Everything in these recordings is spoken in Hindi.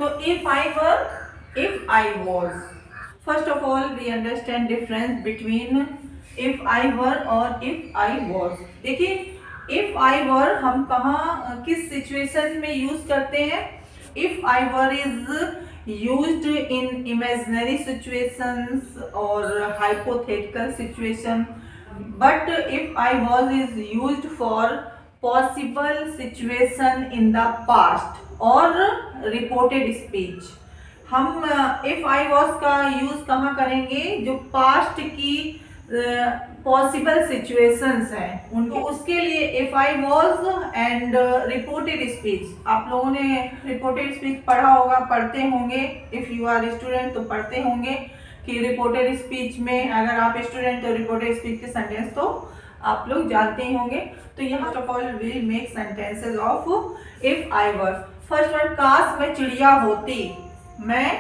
तो if I was, first of all we understand difference between if I were और if I was. देखिए if I were हम कहाँ किस सिचुएशन में यूज करते हैं? if I were is used in imaginary situations or hypothetical situation, but if I was is used for possible situation in the past or reported speech. हम इफ आई वॉज का यूज कहाँ करेंगे? जो पास्ट की पॉसिबल सिचुएशंस हैं उनको, उसके लिए if I was and reported speech. आप लोगों ने रिपोर्टेड स्पीच पढ़ा होगा, पढ़ते होंगे. इफ यू आर स्टूडेंट तो पढ़ते होंगे कि रिपोर्टेड स्पीच में अगर आप स्टूडेंट तो रिपोर्टेड स्पीच के सेंटेंस तो आप लोग जानते ही होंगे. तो यहाँ first of all will make sentences of if I were. First one, काश मैं चिड़िया होती, मैं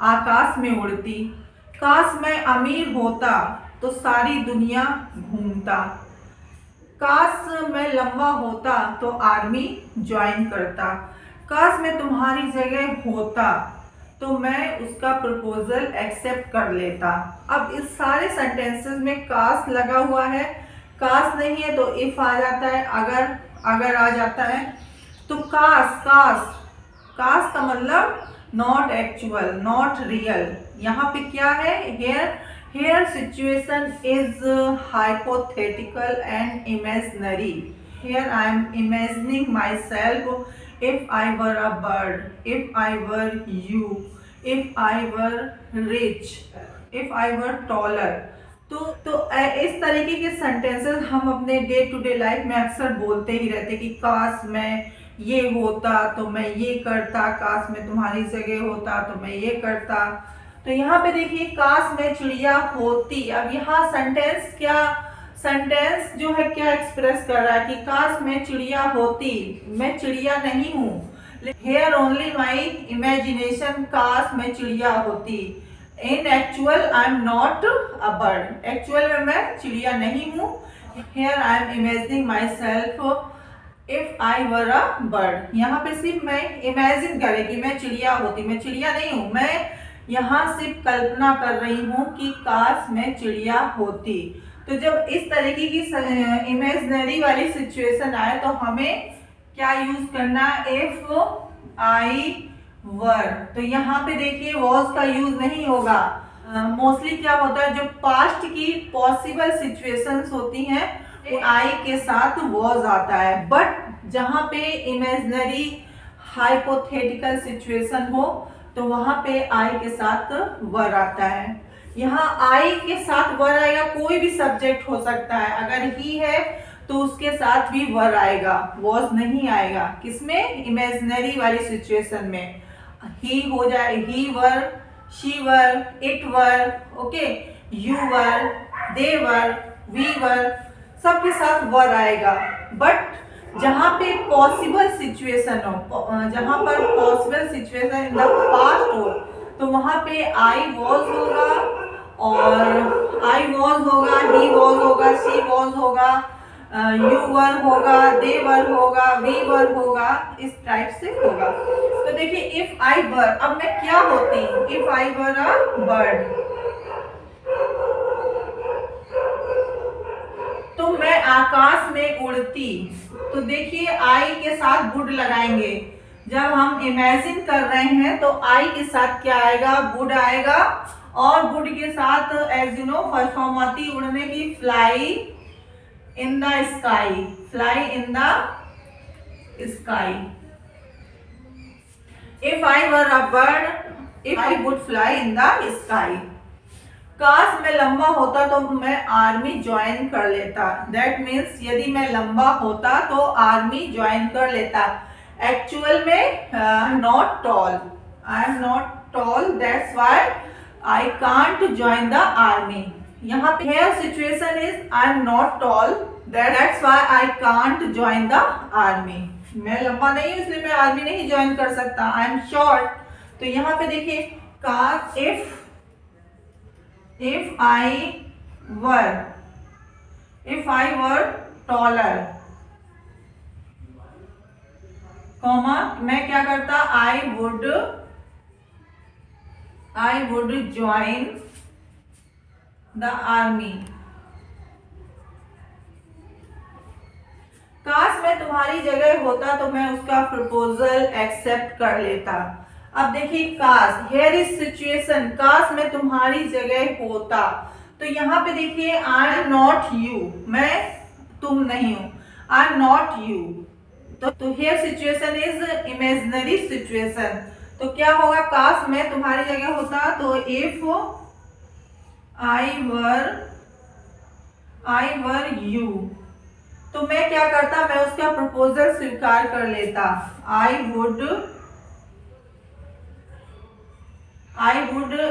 आकाश में उड़ती. काश मैं अमीर होता तो सारी दुनिया घूमता. काश मैं लंबा होता तो आर्मी ज्वाइन करता. काश मैं तुम्हारी जगह होता तो मैं उसका प्रपोजल एक्सेप्ट कर लेता. अब इस सारे सेंटेंसेस में काश लगा हुआ है. काश नहीं है तो इफ आ जाता है, अगर आ जाता है तो काश काश का मतलब नॉट एक्चुअल, नॉट रियल. यहाँ पे क्या है? Here situation is hypothetical and imaginary. Here I am imagining myself if I were a bird, if I were you, if I were rich, if I were taller. तो इस तरीके के सेंटेंसेस हम अपने डे टू डे लाइफ में अक्सर बोलते ही रहते कि काश मैं ये होता तो मैं ये करता, काश मैं तुम्हारी जगह होता तो मैं ये करता. तो यहाँ पे देखिए काश मैं चिड़िया होती. अब यहाँ सेंटेंस जो है क्या एक्सप्रेस कर रहा है कि काश मैं चिड़िया होती, मैं चिड़िया नहीं हूँ. हेयर ओनली माई इमेजिनेशन, काश मैं चिड़िया होती. इन actual I am not a bird, actual में मैं चिड़िया नहीं हूँ. Hair I am imagining myself if I were a bird. यहाँ पे सिर्फ मैं इमेजिन करे कि मैं चिड़िया होती, मैं चिड़िया नहीं हूँ. मैं यहाँ सिर्फ कल्पना कर रही हूँ कि काश मैं चिड़िया होती. तो जब इस तरीके की इमेजिनरी वाली सिचुएशन आए तो हमें क्या यूज करना? इफ आई वर. तो यहाँ पे देखिए वॉज का यूज नहीं होगा. मोस्टली क्या होता है, जो पास्ट की पॉसिबल सिचुएशंस होती हैं आई के साथ वॉज आता है. बट जहाँ पे इमेजिनरी हाइपोथेटिकल सिचुएशन हो तो वहां पे आई के साथ वर आता है. यहाँ आई के साथ वर आएगा, कोई भी सब्जेक्ट हो सकता है. अगर ही है तो उसके साथ भी वर आएगा, वॉज नहीं आएगा. किसमें? इमेजिनरी वाली सिचुएशन में. ही हो जाए, he were, she were, it were, okay, you were, they were, we were, सबके साथ वर आएगा. बट जहां पे पॉसिबल सिचुएशन हो, जहां पर possible situation in the past हो तो वहां पे आई वॉज होगा, और आई वॉज होगा, ही वॉज होगा, शी वॉज होगा, यू वर होगा, दे वर होगा, वी वर होगा. इस टाइप से होगा. तो देखिए इफ आई वर, अब मैं क्या होती? If I were a bird तो मैं आकाश में उड़ती. तो देखिए आई के साथ वुड लगाएंगे. जब हम इमेजिन कर रहे हैं तो आई के साथ क्या आएगा? वुड आएगा. और वुड के साथ as you know first form आती उड़ने की, fly in the sky, fly in the sky. If I were a bird, if I would fly in the sky. काश मैं लंबा होता तो मैं आर्मी ज्वाइन कर लेता. दैट मीन्स यदि मैं लंबा होता तो आर्मी ज्वाइन कर लेता. एक्चुअल में not tall, I am not tall, that's why I can't join the army. यहाँ पे here situation is I am not tall, that's why I can't join the army. मैं लंबा नहीं हूँ इसलिए मैं आर्मी नहीं ज्वाइन कर सकता. I am short. तो यहाँ पे देखिए काश if I were taller, comma मैं क्या करता? I would I would join the army. काश मैं तुम्हारी जगह होता तो मैं उसका प्रपोजल एक्सेप्ट कर लेता। अब देखिए काश, हियर इज सिचुएशन, काश मैं तुम्हारी जगह होता, तो यहाँ पे देखिए आई एम नॉट यू, मैं तुम नहीं हूं, आई एम नॉट यू, तो here situation is imaginary situation. तो क्या होगा, काश मैं तुम्हारी जगह होता, तो इफ आई वर यू, तो मैं क्या करता, मैं उसका प्रपोजल स्वीकार कर लेता। आई वुड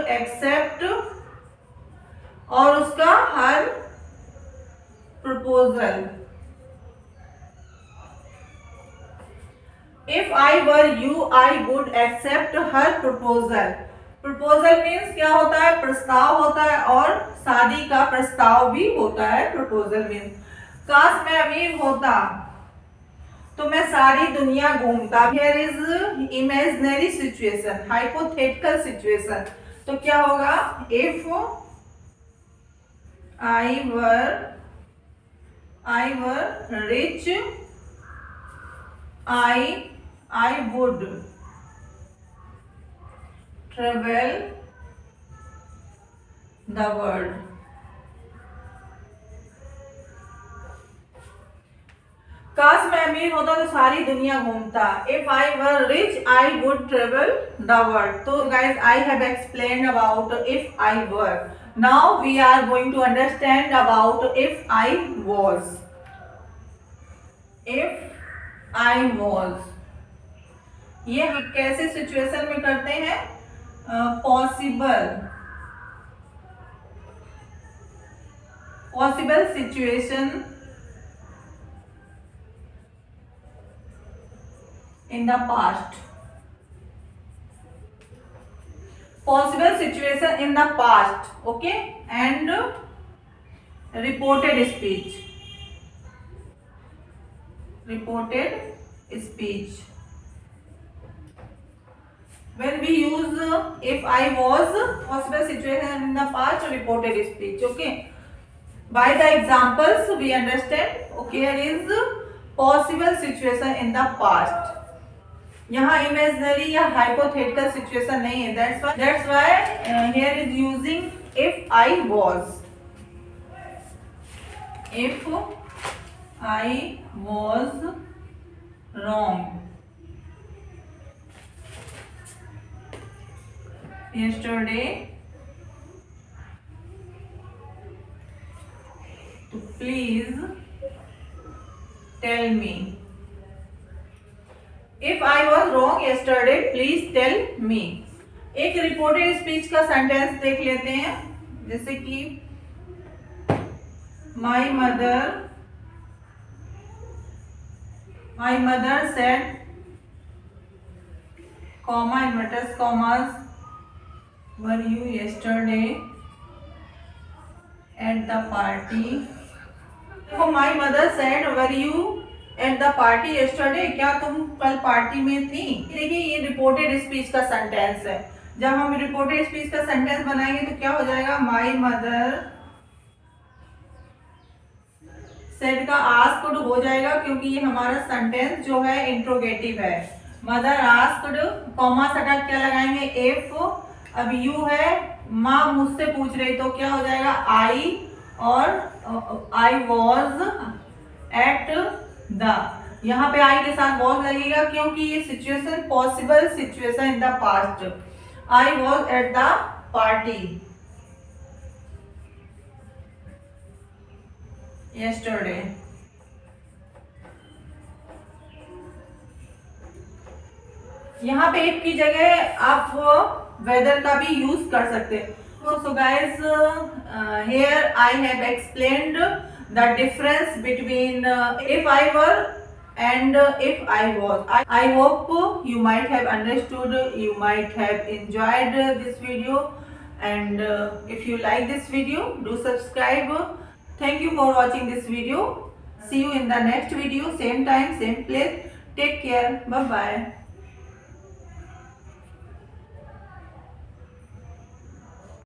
एक्सेप्ट, और उसका हर proposal. If I were you I would accept her proposal. Proposal means क्या होता है, प्रस्ताव होता है, और शादी का प्रस्ताव भी होता है प्रपोजल मीन्स। काश मैं अमीर होता तो मैं सारी दुनिया घूमता। Here is imaginary situation, hypothetical situation. तो क्या होगा, if I were rich I would travel the world. काश मैं अमीर होता तो सारी दुनिया घूमता। If I were rich I would travel the world. तो guys I have explained about if I were. Now we are going to understand about if I was. If I was, ये हम कैसे सिचुएशन में करते हैं, possible situation in the past. Possible situation in the past, okay, and reported speech. When we use if I was, possible situation in the past, reported speech, okay. By the examples we understand, okay, here is possible situation in the past. यहाँ इमेजिनरी या हाइपोथेटिकल सिचुएशन नहीं है, that's why here is using if I was. If I was wrong yesterday, to please tell me. If I was wrong yesterday, please tell me. एक रिपोर्टेड स्पीच का सेंटेंस देख लेते हैं, जैसे कि my mother said, comma inverted commas, were you yesterday at the party? तो my mother said, were you at the party yesterday, क्या तुम कल पार्टी में थी। देखिए ये रिपोर्टेड स्पीच का सेंटेंस है। जब हम रिपोर्टेड स्पीच का सेंटेंस बनाएंगे तो क्या हो जाएगा, माई मदर सेड का आस्क्ड हो जाएगा, क्योंकि ये हमारा सेंटेंस जो है इंट्रोगेटिव है। मदर आस्क्ड, कॉमा सटा क्या लगाएंगे, इफ। अब यू है, माँ मुझसे पूछ रही, तो क्या हो जाएगा, आई, और आई वॉज एट द, यहाँ पे आई के साथ वॉज लगेगा, क्योंकि ये situation possible situation in the past. I was at the party yesterday. यहाँ पे इफ की जगह आप वेदर का भी यूज कर सकते हैं। So guys, here I have explained the difference between if I were and if I was. I hope you might have understood, you might have enjoyed this video, and if you like this video, do subscribe. Thank you for watching this video. See you in the next video, same time, same place. Take care. Bye bye.